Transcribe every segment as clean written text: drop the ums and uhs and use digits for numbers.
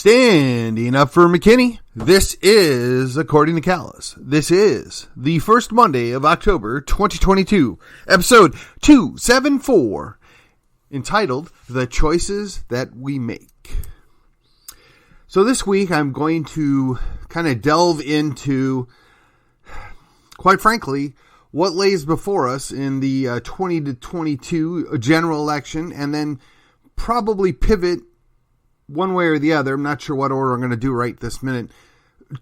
Standing up for McKinney, this is According to Callus. This is the first Monday of October 2022, episode 274, entitled The Choices That We Make. So this week I'm going to kind of delve into, quite frankly, what lays before us in the 2022 general election, and then probably pivot one way or the other, I'm not sure what order I'm going to do right this minute,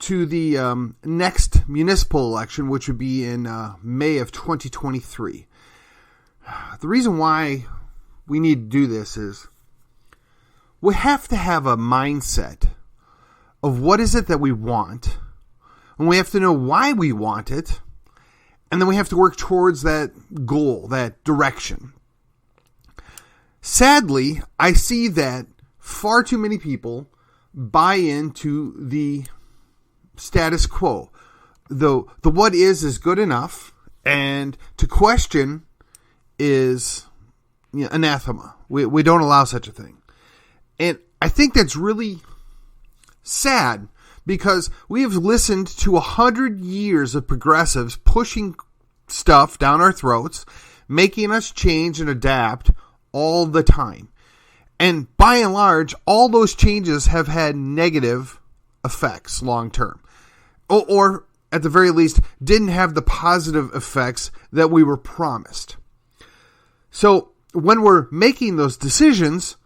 to the next municipal election, which would be in May of 2023. The reason why we need to do this is we have to have a mindset of what is it that we want, and we have to know why we want it, and then we have to work towards that goal, that direction. Sadly, I see that far too many people buy into the status quo. The what is good enough, and to question is anathema. We don't allow such a thing. And I think that's really sad, because we have listened to 100 years of progressives pushing stuff down our throats, making us change and adapt all the time. And by and large, all those changes have had negative effects long term. Or at the very least, didn't have the positive effects that we were promised. So when we're making those decisions,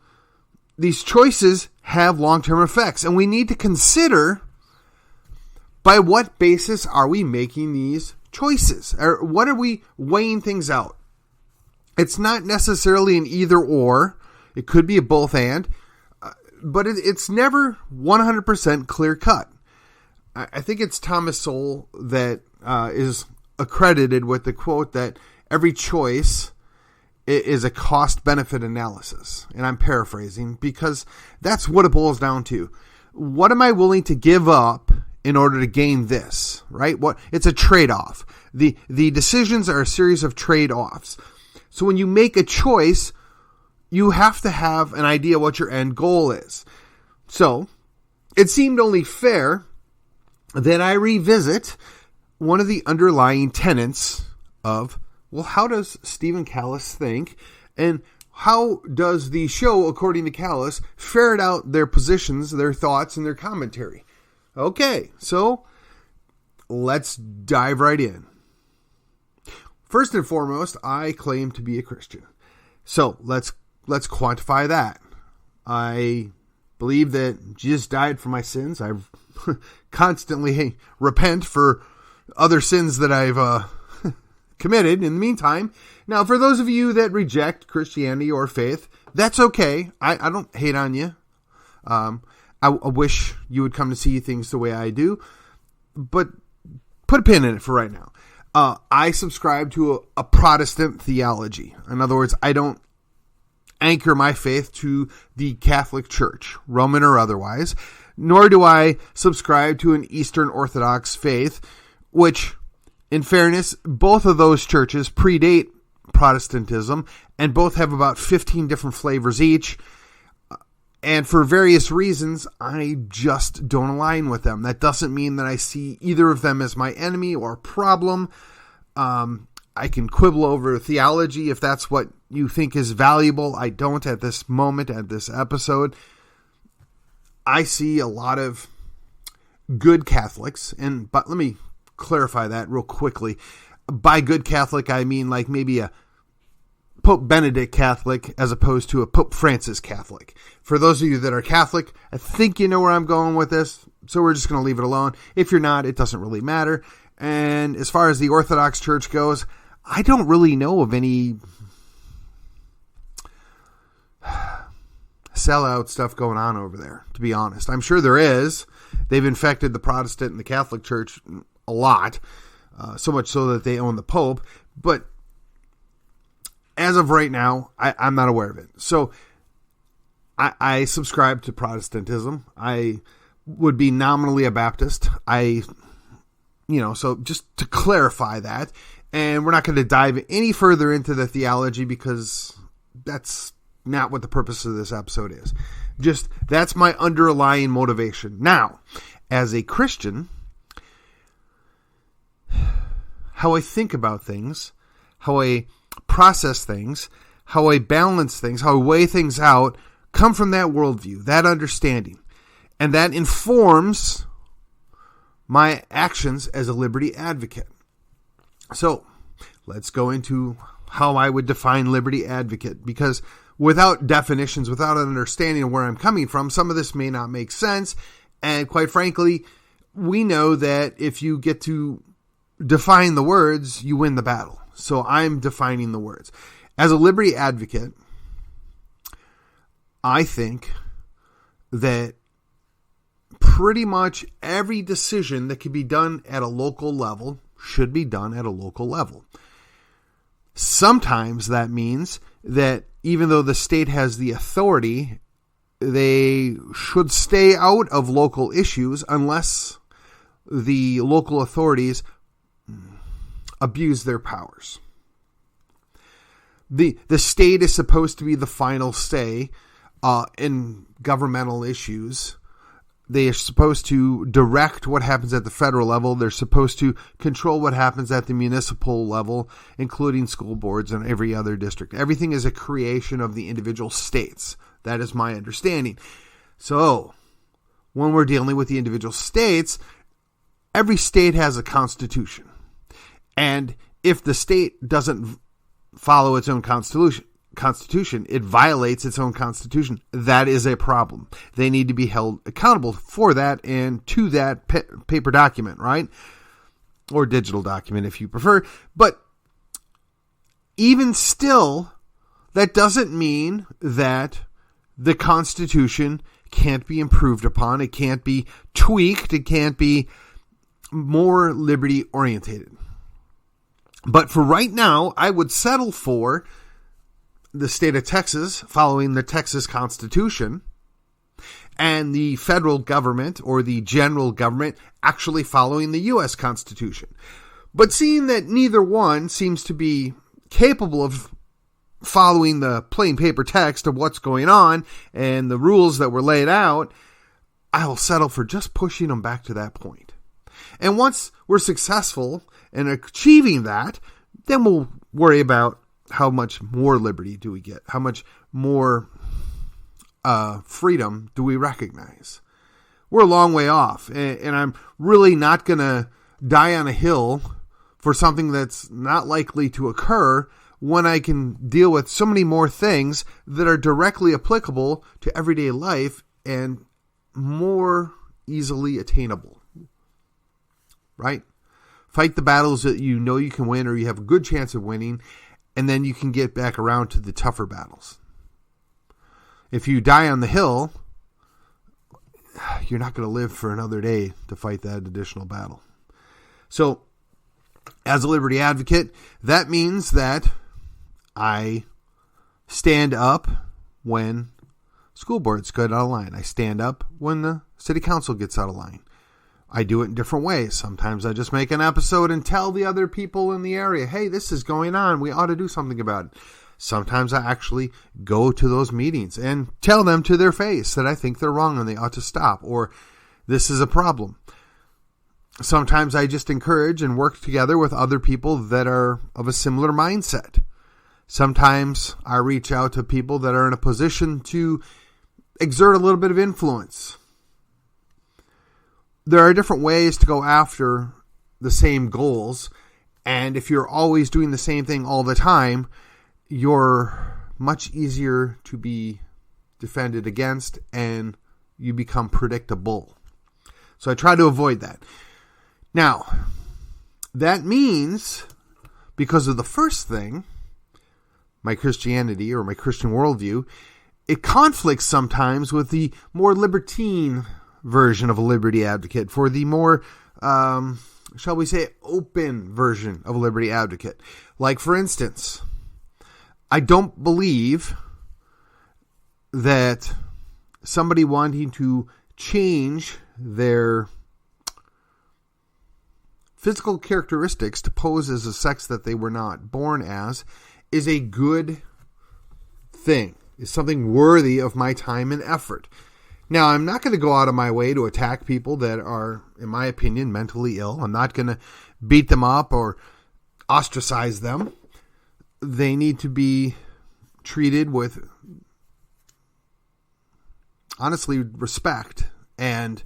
these choices have long-term effects. And we need to consider, by what basis are we making these choices? Or what are we weighing things out? It's not necessarily an either or. It could be a both and, but it's never 100% clear cut. I think it's Thomas Sowell that is accredited with the quote that every choice is a cost-benefit analysis. And I'm paraphrasing, because that's what it boils down to. What am I willing to give up in order to gain this, right? It's a trade-off. The decisions are a series of trade-offs. So when you make a choice, you have to have an idea what your end goal is. So it seemed only fair that I revisit one of the underlying tenets of, well, how does Stephen Callus think? And how does the show, According to Callus, ferret out their positions, their thoughts, and their commentary? Okay, so let's dive right in. First and foremost, I claim to be a Christian. So let's quantify that. I believe that Jesus died for my sins. I constantly repent for other sins that I've committed in the meantime. Now, for those of you that reject Christianity or faith, that's okay. I don't hate on you. I wish you would come to see things the way I do, but put a pin in it for right now. I subscribe to a Protestant theology. In other words, I don't anchor my faith to the Catholic Church, Roman or otherwise, nor do I subscribe to an Eastern Orthodox faith, which, in fairness, both of those churches predate Protestantism, and both have about 15 different flavors each. And for various reasons, I just don't align with them. That doesn't mean that I see either of them as my enemy or problem. I can quibble over theology if that's what you think is valuable. I don't at this moment, at this episode. I see a lot of good Catholics, but let me clarify that real quickly. By good Catholic, I mean like maybe a Pope Benedict Catholic as opposed to a Pope Francis Catholic. For those of you that are Catholic, I think you know where I'm going with this, so we're just going to leave it alone. If you're not, it doesn't really matter. And as far as the Orthodox Church goes, I don't really know of any sellout stuff going on over there, to be honest. I'm sure there is. They've infected the Protestant and the Catholic Church a lot, so much so that they own the Pope. But as of right now, I'm not aware of it. So I subscribe to Protestantism. I would be nominally a Baptist. So just to clarify that. And we're not going to dive any further into the theology, because that's not what the purpose of this episode is. Just, that's my underlying motivation. Now, as a Christian, how I think about things, how I process things, how I balance things, how I weigh things out, come from that worldview, that understanding. And that informs my actions as a liberty advocate. So, let's go into how I would define liberty advocate, because without definitions, without an understanding of where I'm coming from, some of this may not make sense. And quite frankly, we know that if you get to define the words, you win the battle. So I'm defining the words. As a liberty advocate, I think that pretty much every decision that can be done at a local level should be done at a local level. Sometimes that means that even though the state has the authority, they should stay out of local issues unless the local authorities abuse their powers. The state is supposed to be the final say in governmental issues. They are supposed to direct what happens at the federal level. They're supposed to control what happens at the municipal level, including school boards and every other district. Everything is a creation of the individual states. That is my understanding. So, when we're dealing with the individual states, every state has a constitution. And if the state doesn't follow its own constitution, it violates its own constitution. That is a problem. They need to be held accountable for that and to that paper document, right? Or digital document if you prefer. But even still, that doesn't mean that the Constitution can't be improved upon. It can't be tweaked. It can't be more liberty orientated. But for right now, I would settle for the state of Texas following the Texas Constitution and the federal government or the general government actually following the U.S. Constitution. But seeing that neither one seems to be capable of following the plain paper text of what's going on and the rules that were laid out, I will settle for just pushing them back to that point. And once we're successful in achieving that, then we'll worry about how much more liberty do we get? How much more freedom do we recognize? We're a long way off, and I'm really not going to die on a hill for something that's not likely to occur when I can deal with so many more things that are directly applicable to everyday life and more easily attainable. Right? Fight the battles that you know you can win or you have a good chance of winning, and then you can get back around to the tougher battles. If you die on the hill, you're not going to live for another day to fight that additional battle. So, as a liberty advocate, that means that I stand up when school boards get out of line. I stand up when the city council gets out of line. I do it in different ways. Sometimes I just make an episode and tell the other people in the area, hey, this is going on. We ought to do something about it. Sometimes I actually go to those meetings and tell them to their face that I think they're wrong and they ought to stop, or this is a problem. Sometimes I just encourage and work together with other people that are of a similar mindset. Sometimes I reach out to people that are in a position to exert a little bit of influence. There are different ways to go after the same goals, and if you're always doing the same thing all the time, you're much easier to be defended against, and you become predictable. So I try to avoid that. Now, that means, because of the first thing, my Christianity or my Christian worldview, it conflicts sometimes with the more libertine version of a liberty advocate, for the more, shall we say, open version of a liberty advocate. Like, for instance, I don't believe that somebody wanting to change their physical characteristics to pose as a sex that they were not born as is a good thing. is something worthy of my time and effort. Now, I'm not going to go out of my way to attack people that are, in my opinion, mentally ill. I'm not going to beat them up or ostracize them. They need to be treated with, honestly, respect, and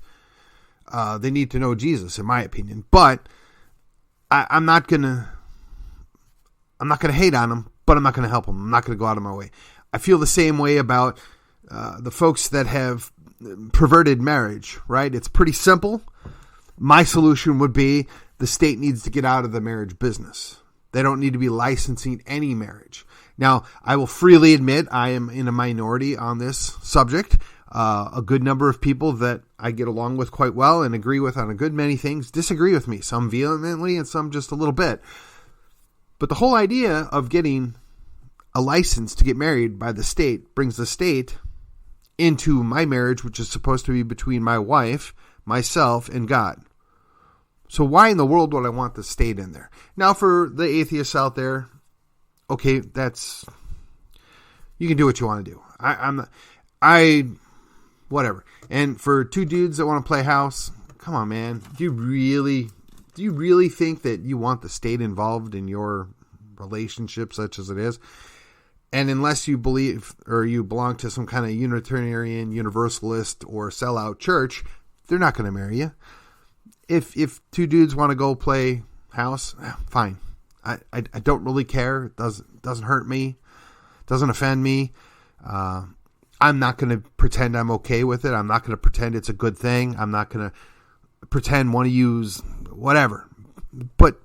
they need to know Jesus, in my opinion. But I'm not gonna hate on them, but I'm not gonna help them. I'm not gonna go out of my way. I feel the same way about the folks that have perverted marriage. Right? It's pretty simple. My solution would be the state needs to get out of the marriage business. They don't need to be licensing any marriage. Now, I will freely admit I am in a minority on this subject. A good number of people that I get along with quite well and agree with on a good many things disagree with me, some vehemently and some just a little bit. But the whole idea of getting a license to get married by the state brings the state into my marriage, which is supposed to be between my wife, myself, and God. So why in the world would I want the state in there? Now, for the atheists out there, okay, you can do what you want to do. Whatever. And for two dudes that want to play house, come on, man. Do you really think that you want the state involved in your relationship, such as it is? And unless you believe or you belong to some kind of Unitarian, Universalist, or sellout church, they're not going to marry you. If two dudes want to go play house, fine. I don't really care. It doesn't hurt me. Doesn't offend me. I'm not going to pretend I'm okay with it. I'm not going to pretend it's a good thing. I'm not going to pretend want to use whatever. But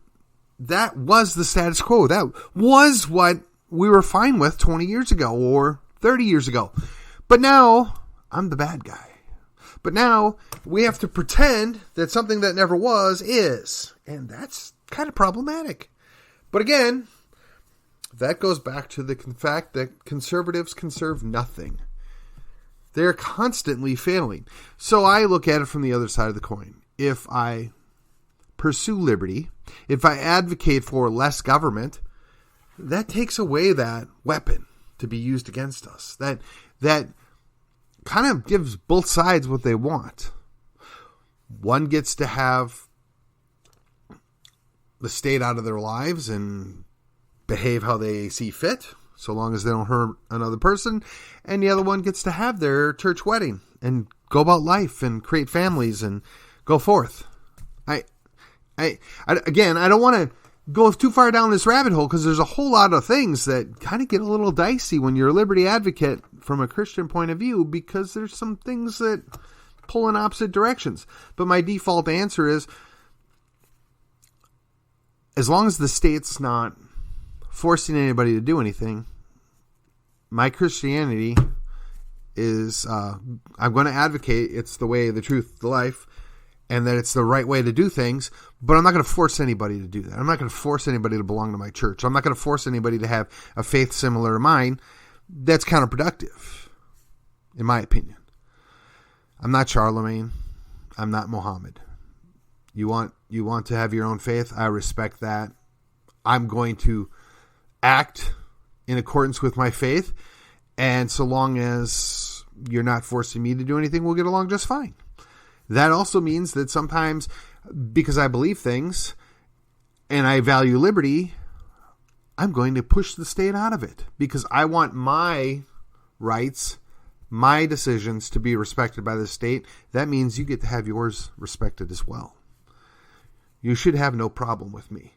that was the status quo. That was what we were fine with 20 years ago or 30 years ago. But now I'm the bad guy. But now we have to pretend that something that never was is. And that's kind of problematic. But again, that goes back to the fact that conservatives conserve nothing. They're constantly failing. So I look at it from the other side of the coin. If I pursue liberty, if I advocate for less government, that takes away that weapon to be used against us. That kind of gives both sides what they want. One gets to have the state out of their lives and behave how they see fit, so long as they don't hurt another person. And the other one gets to have their church wedding and go about life and create families and go forth. Again, I don't want to go too far down this rabbit hole because there's a whole lot of things that kind of get a little dicey when you're a liberty advocate from a Christian point of view, because there's some things that pull in opposite directions. But my default answer is, as long as the state's not forcing anybody to do anything, my Christianity is, I'm going to advocate it's the way, the truth, the life, and that it's the right way to do things, but I'm not going to force anybody to do that. I'm not going to force anybody to belong to my church. I'm not going to force anybody to have a faith similar to mine. That's counterproductive, in my opinion. I'm not Charlemagne. I'm not Muhammad. You want to have your own faith? I respect that. I'm going to act in accordance with my faith, and so long as you're not forcing me to do anything, we'll get along just fine. That also means that sometimes, because I believe things and I value liberty, I'm going to push the state out of it because I want my rights, my decisions to be respected by the state. That means you get to have yours respected as well. You should have no problem with me.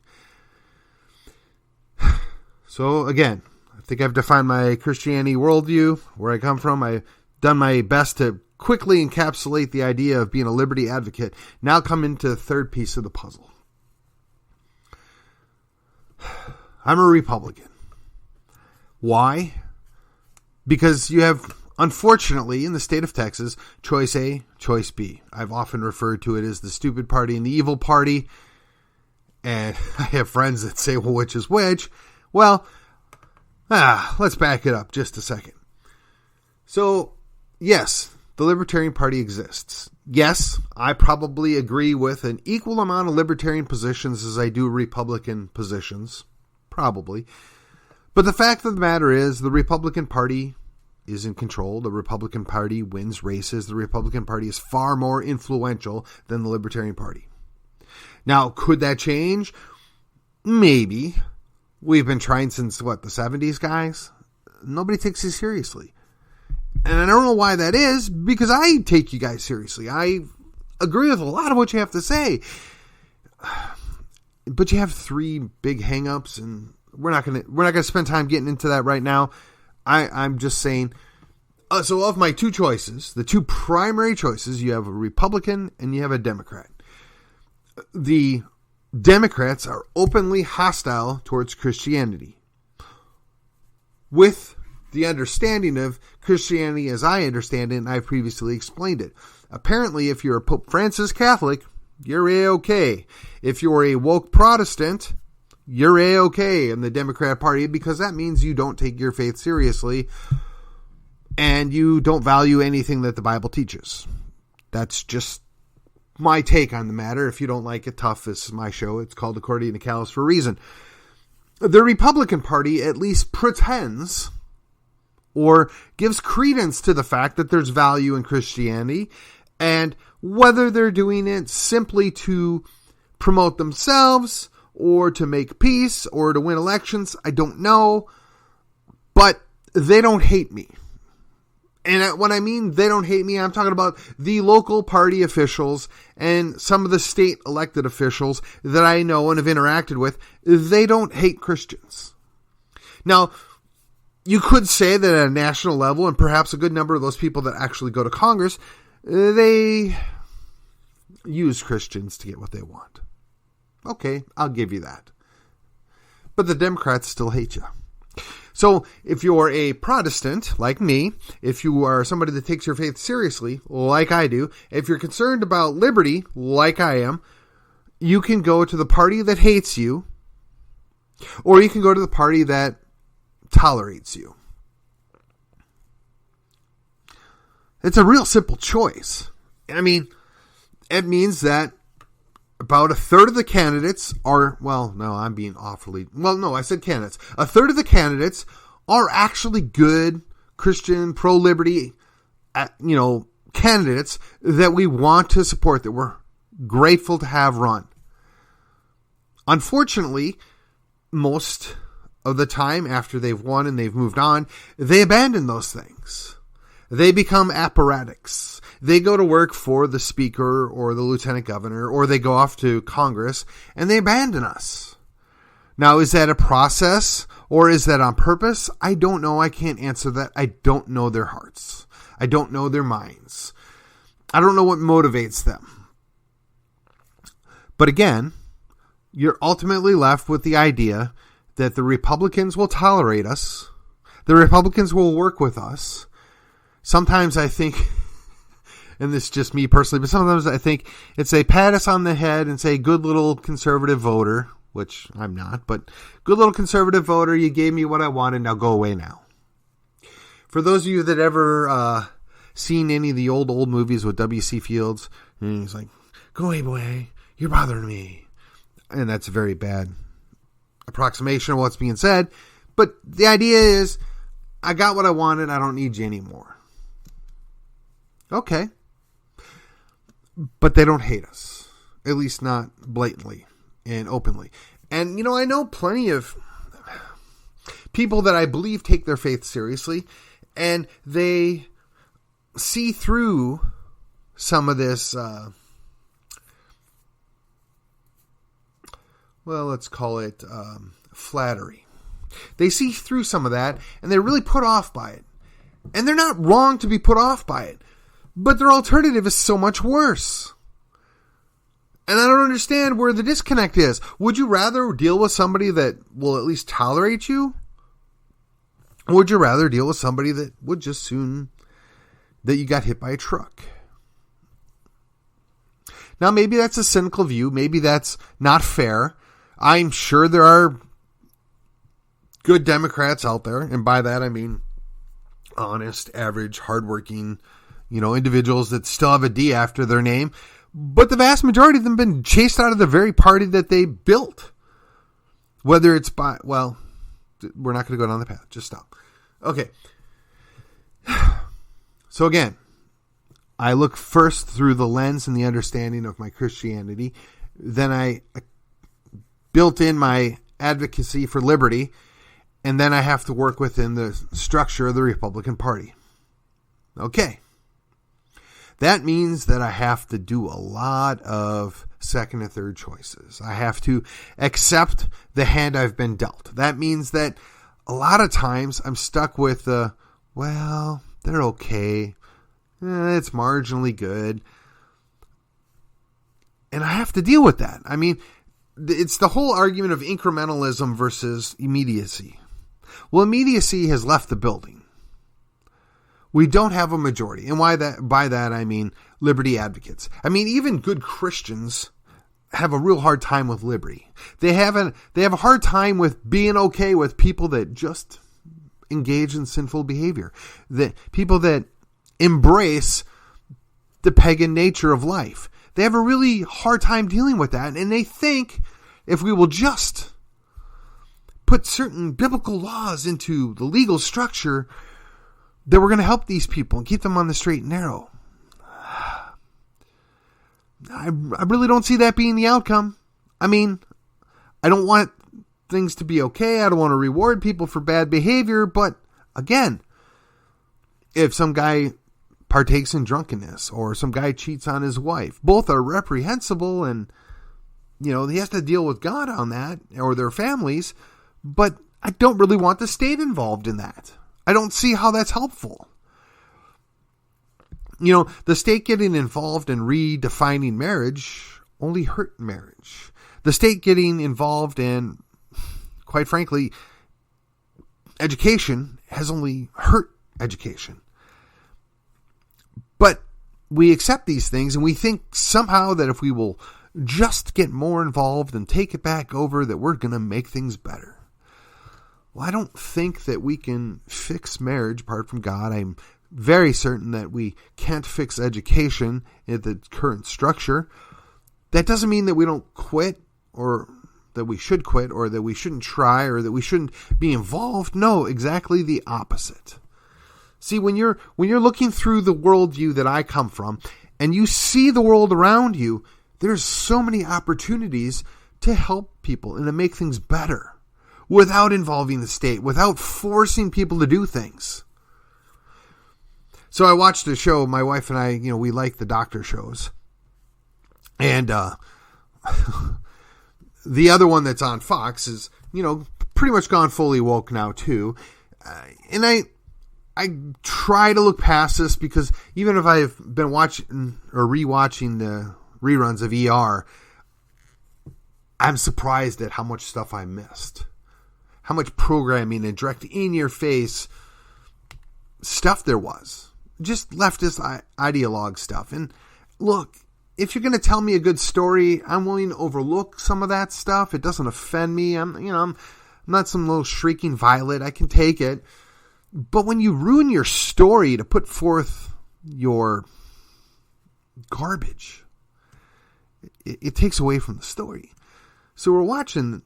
So again, I think I've defined my Christianity worldview, where I come from. I've done my best to quickly encapsulate the idea of being a liberty advocate. Now come into the third piece of the puzzle. I'm a Republican. Why? Because you have, unfortunately, in the state of Texas, choice A, choice B. I've often referred to it as the stupid party and the evil party. And I have friends that say, well, which is which? Well, let's back it up just a second. So, yes, the Libertarian Party exists. Yes, I probably agree with an equal amount of Libertarian positions as I do Republican positions. Probably. But the fact of the matter is, the Republican Party is in control. The Republican Party wins races. The Republican Party is far more influential than the Libertarian Party. Now, could that change? Maybe. We've been trying since, the 70s, guys? Nobody takes it seriously. And I don't know why that is, because I take you guys seriously. I agree with a lot of what you have to say. But you have 3 big hang-ups, and we're not gonna spend time getting into that right now. I'm just saying. So of my 2 choices, the 2 primary choices, you have a Republican and you have a Democrat. The Democrats are openly hostile towards Christianity, with the understanding of Christianity as I understand it, and I've previously explained it. Apparently, if you're a Pope Francis Catholic, you're A-okay. If you're a woke Protestant, you're A-okay in the Democrat Party, because that means you don't take your faith seriously and you don't value anything that the Bible teaches. That's just my take on the matter. If you don't like it, tough. This is my show. It's called According to Callus for a reason. The Republican Party at least pretends or gives credence to the fact that there's value in Christianity, and whether they're doing it simply to promote themselves or to make peace or to win elections, I don't know, but they don't hate me. And when I mean they don't hate me, I'm talking about the local party officials and some of the state elected officials that I know and have interacted with. They don't hate Christians. Now, you could say that at a national level, and perhaps a good number of those people that actually go to Congress, they use Christians to get what they want. Okay, I'll give you that. But the Democrats still hate you. So if you're a Protestant, like me, if you are somebody that takes your faith seriously, like I do, if you're concerned about liberty, like I am, you can go to the party that hates you, or you can go to the party that tolerates you. It's a real simple choice. I mean, it means that about 1/3 of the candidates are, I said candidates. 1/3 of the candidates are actually good Christian, pro-liberty, candidates that we want to support, that we're grateful to have run. Unfortunately, most of the time after they've won and they've moved on, they abandon those things. They become apparatchiks. They go to work for the speaker or the lieutenant governor, or they go off to Congress and they abandon us. Now, is that a process or is that on purpose? I don't know. I can't answer that. I don't know their hearts. I don't know their minds. I don't know what motivates them. But again, you're ultimately left with the idea that the Republicans will tolerate us. The Republicans will work with us. Sometimes I think, and this is just me personally, but sometimes I think it's a pat us on the head and say, good little conservative voter, which I'm not, but good little conservative voter, you gave me what I wanted, now go away now. For those of you that ever seen any of the old movies with W.C. Fields, and he's like, go away, boy, you're bothering me. And that's a very bad approximation of what's being said. But the idea is, I got what I wanted, I don't need you anymore. Okay. But they don't hate us. At least not blatantly and openly. And, I know plenty of people that I believe take their faith seriously, and they see through some of this, let's call it flattery. They see through some of that, and they're really put off by it. And they're not wrong to be put off by it. But their alternative is so much worse. And I don't understand where the disconnect is. Would you rather deal with somebody that will at least tolerate you? Or would you rather deal with somebody that would just soon that you got hit by a truck? Now, maybe that's a cynical view. Maybe that's not fair. I'm sure there are good Democrats out there. And by that, I mean honest, average, hardworking, individuals that still have a D after their name. But the vast majority of them have been chased out of the very party that they built. Whether it's by, we're not going to go down the path. Just stop. Okay. So again, I look first through the lens and the understanding of my Christianity. Then I built in my advocacy for liberty. And then I have to work within the structure of the Republican Party. Okay. That means that I have to do a lot of second and third choices. I have to accept the hand I've been dealt. That means that a lot of times I'm stuck with well, they're okay. It's marginally good. And I have to deal with that. I mean, it's the whole argument of incrementalism versus immediacy. Well, immediacy has left the building. We don't have a majority. And by that, I mean liberty advocates. I mean, even good Christians have a real hard time with liberty. They have a hard time with being okay with people that just engage in sinful behavior. The people that embrace the pagan nature of life. They have a really hard time dealing with that. And they think if we will just put certain biblical laws into the legal structure, that we're going to help these people and keep them on the straight and narrow. I really don't see that being the outcome. I mean, I don't want things to be okay. I don't want to reward people for bad behavior. But again, if some guy partakes in drunkenness or some guy cheats on his wife, both are reprehensible, and he has to deal with God on that or their families. But I don't really want the state involved in that. I don't see how that's helpful. The state getting involved in redefining marriage only hurt marriage. The state getting involved in, quite frankly, education has only hurt education. But we accept these things and we think somehow that if we will just get more involved and take it back over, that we're going to make things better. Well, I don't think that we can fix marriage apart from God. I'm very certain that we can't fix education in the current structure. That doesn't mean that we don't quit, or that we should quit, or that we shouldn't try, or that we shouldn't be involved. No, exactly the opposite. See, when you're looking through the worldview that I come from, and you see the world around you, there's so many opportunities to help people and to make things better without involving the state, without forcing people to do things. So I watched a show, my wife and I, we like the doctor shows. And the other one that's on Fox is, pretty much gone fully woke now too. And I try to look past this, because even if I've been watching or rewatching the reruns of ER, I'm surprised at how much stuff I missed. How much programming and direct in-your-face stuff there was. Just leftist ideologue stuff. And look, if you're going to tell me a good story, I'm willing to overlook some of that stuff. It doesn't offend me. I'm not some little shrieking violet. I can take it. But when you ruin your story to put forth your garbage, it takes away from the story. So we're watching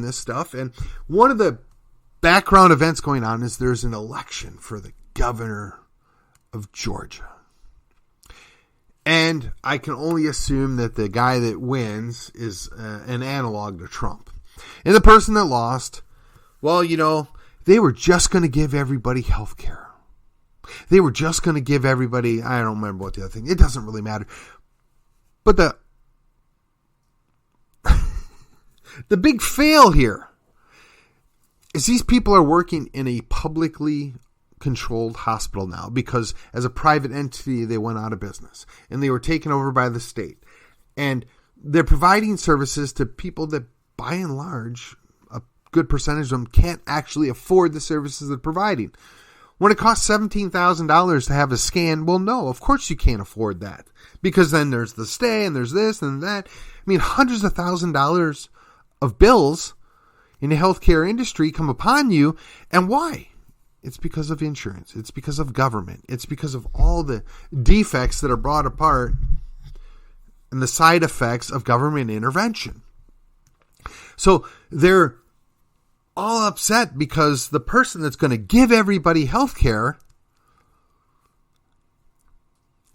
this stuff, and one of the background events going on is there's an election for the governor of Georgia. And I can only assume that the guy that wins is an analog to Trump. And the person that lost, well, they were just going to give everybody health care. They were just going to give everybody, I don't remember what the other thing, it doesn't really matter. But the big fail here is these people are working in a publicly controlled hospital now, because as a private entity, they went out of business and they were taken over by the state. And they're providing services to people that, by and large, a good percentage of them can't actually afford the services they're providing. When it costs $17,000 to have a scan, well, no, of course you can't afford that, because then there's the stay and there's this and that. I mean, hundreds of $1,000s of bills in the healthcare industry come upon you. And why? It's because of insurance. It's because of government. It's because of all the defects that are brought apart and the side effects of government intervention. So they're all upset because the person that's going to give everybody healthcare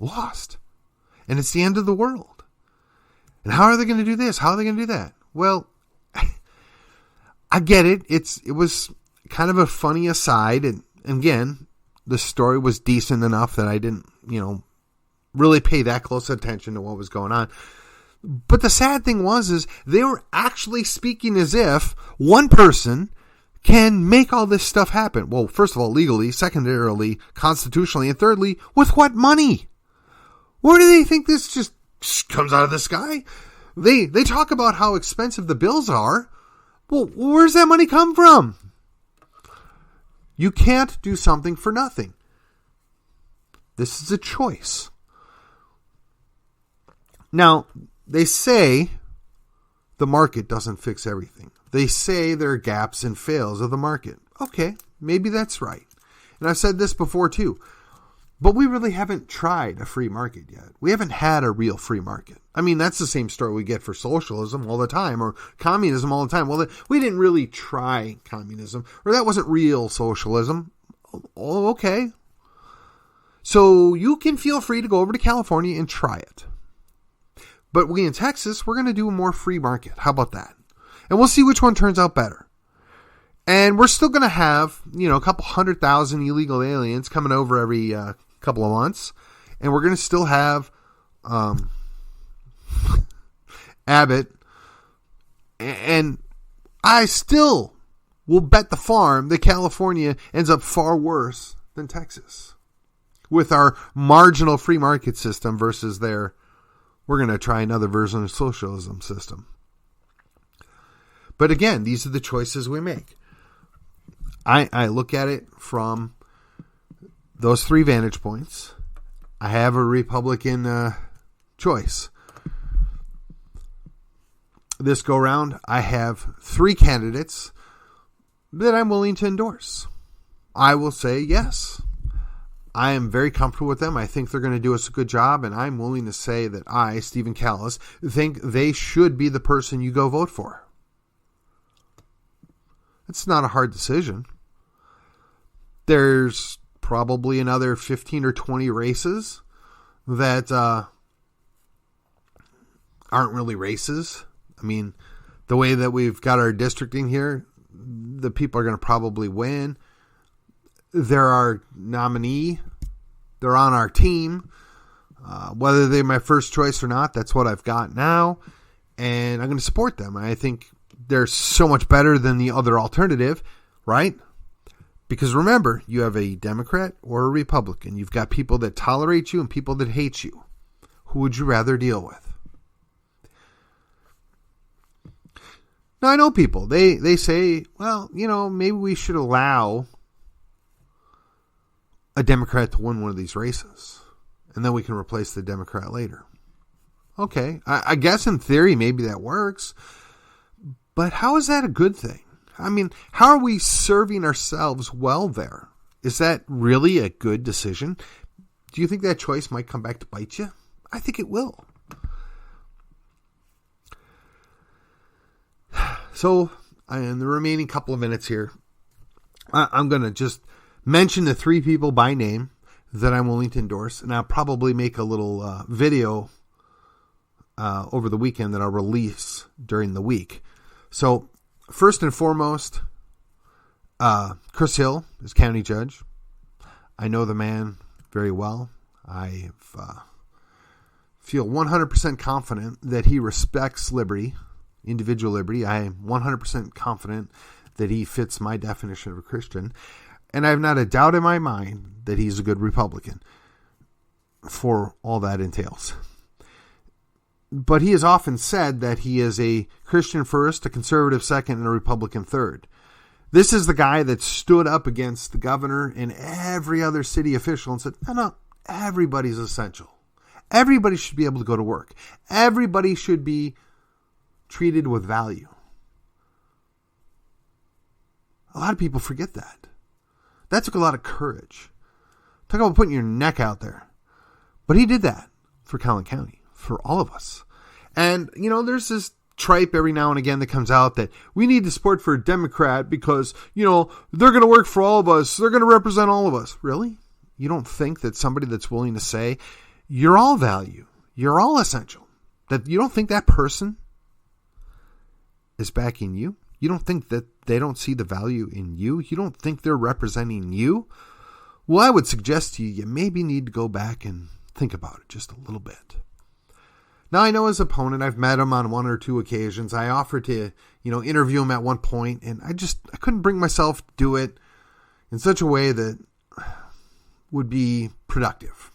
lost. And it's the end of the world. And how are they going to do this? How are they going to do that? Well, I get it. It was kind of a funny aside. And again, the story was decent enough that I didn't, really pay that close attention to what was going on. But the sad thing is they were actually speaking as if one person can make all this stuff happen. Well, first of all, legally, secondarily, constitutionally, and thirdly, with what money? Where do they think this just comes out of the sky? They talk about how expensive the bills are. Well, where's that money come from? You can't do something for nothing. This is a choice. Now, they say the market doesn't fix everything. They say there are gaps and fails of the market. Okay, maybe that's right. And I've said this before too. But we really haven't tried a free market yet. We haven't had a real free market. I mean, that's the same story we get for socialism all the time, or communism all the time. Well, we didn't really try communism, or that wasn't real socialism. Oh, okay. So you can feel free to go over to California and try it. But we in Texas, we're going to do a more free market. How about that? And we'll see which one turns out better. And we're still going to have, a couple 100,000 illegal aliens coming over every couple of months. And we're going to still have Abbott. And I still will bet the farm that California ends up far worse than Texas with our marginal free market system versus their, we're going to try another version of socialism system. But again, these are the choices we make. I look at it from those three vantage points. I have a Republican choice. This go round, I have three candidates that I'm willing to endorse. I will say yes. I am very comfortable with them. I think they're going to do us a good job, and I'm willing to say that I, Stephen Callis, think they should be the person you go vote for. It's not a hard decision. There's probably another 15 or 20 races that aren't really races. I mean, the way that we've got our districting here, the people are going to probably win. They're our nominee. They're on our team. Whether they're my first choice or not, that's what I've got now. And I'm going to support them. I think they're so much better than the other alternative, right? Because remember, you have a Democrat or a Republican. You've got people that tolerate you and people that hate you. Who would you rather deal with? Now, I know people. They say, well, maybe we should allow a Democrat to win one of these races. And then we can replace the Democrat later. Okay, I guess in theory maybe that works. But how is that a good thing? I mean, how are we serving ourselves well there? Is that really a good decision? Do you think that choice might come back to bite you? I think it will. So, in the remaining couple of minutes here, I'm going to just mention the three people by name that I'm willing to endorse. And I'll probably make a little video over the weekend that I'll release during the week. So, first and foremost, Chris Hill is county judge. I know the man very well. I feel 100% confident that he respects liberty, individual liberty. I am 100% confident that he fits my definition of a Christian. And I have not a doubt in my mind that he's a good Republican for all that entails. But he has often said that he is a Christian first, a conservative second, and a Republican third. This is the guy that stood up against the governor and every other city official and said, no, everybody's essential. Everybody should be able to go to work. Everybody should be treated with value. A lot of people forget that. That took a lot of courage. Talk about putting your neck out there. But he did that for Collin County, for all of us. And, there's this tripe every now and again that comes out that we need to support for a Democrat because, they're going to work for all of us. They're going to represent all of us. Really? You don't think that somebody that's willing to say, you're all value. You're all essential. That you don't think that person is backing you. You don't think that they don't see the value in you. You don't think they're representing you. Well, I would suggest to you, you maybe need to go back and think about it just a little bit. Now, I know his opponent. I've met him on one or two occasions. I offered to, interview him at one point, and I couldn't bring myself to do it in such a way that would be productive.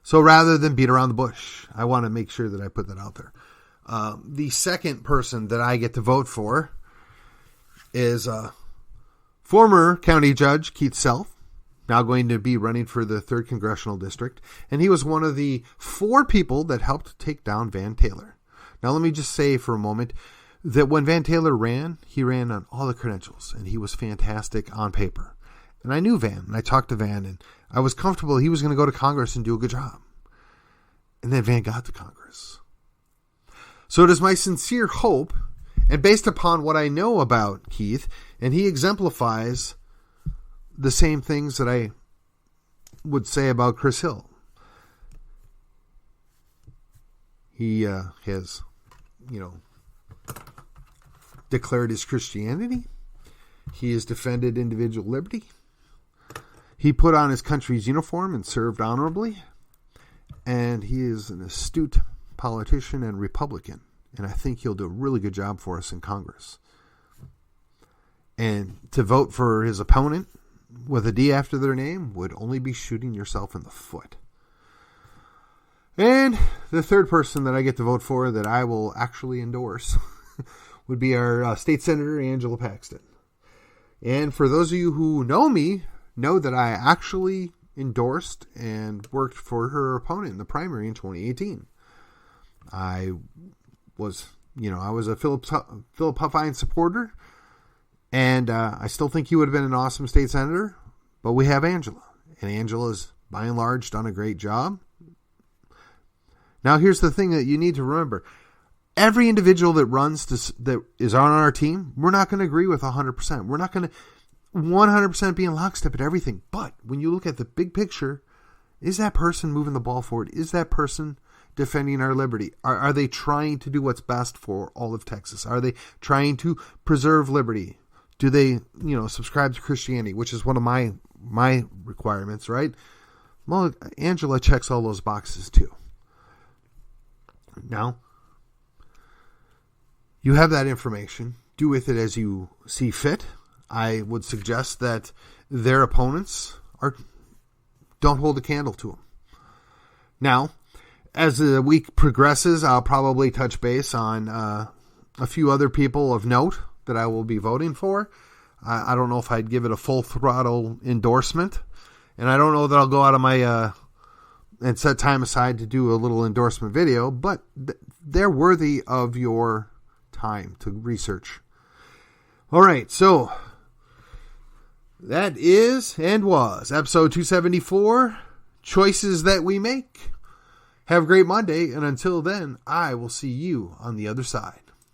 So rather than beat around the bush, I want to make sure that I put that out there. The second person that I get to vote for is former county judge Keith Self, now going to be running for the 3rd Congressional District. And he was one of the 4 people that helped take down Van Taylor. Now, let me just say for a moment that when Van Taylor ran, he ran on all the credentials, and he was fantastic on paper. And I knew Van, and I talked to Van, and I was comfortable he was going to go to Congress and do a good job. And then Van got to Congress. So it is my sincere hope, and based upon what I know about Keith, and he exemplifies the same things that I would say about Chris Hill. He has, declared his Christianity. He has defended individual liberty. He put on his country's uniform and served honorably. And he is an astute politician and Republican. And I think he'll do a really good job for us in Congress. And to vote for his opponent with a D after their name would only be shooting yourself in the foot. And the third person that I get to vote for that I will actually endorse would be our State Senator Angela Paxton. And for those of you who know me, know that I actually endorsed and worked for her opponent in the primary in 2018. I was a Philip Huffine supporter, and I still think he would have been an awesome state senator, but we have Angela, and Angela's by and large done a great job. Now, here's the thing that you need to remember. Every individual that runs that is on our team, we're not going to agree with 100%. We're not going to 100% be in lockstep at everything. But when you look at the big picture, is that person moving the ball forward? Is that person defending our liberty? Are they trying to do what's best for all of Texas? Are they trying to preserve liberty? Do they, subscribe to Christianity, which is one of my requirements, right? Well, Angela checks all those boxes too. Now, you have that information. Do with it as you see fit. I would suggest that their opponents don't hold a candle to them. Now, as the week progresses, I'll probably touch base on a few other people of note that I will be voting for. I don't know if I'd give it a full throttle endorsement, and I don't know that I'll go out of my and set time aside to do a little endorsement video, but they're worthy of your time to research. All right, so that is and was episode 274, Choices That We Make. Have a great Monday, and until then, I will see you on the other side.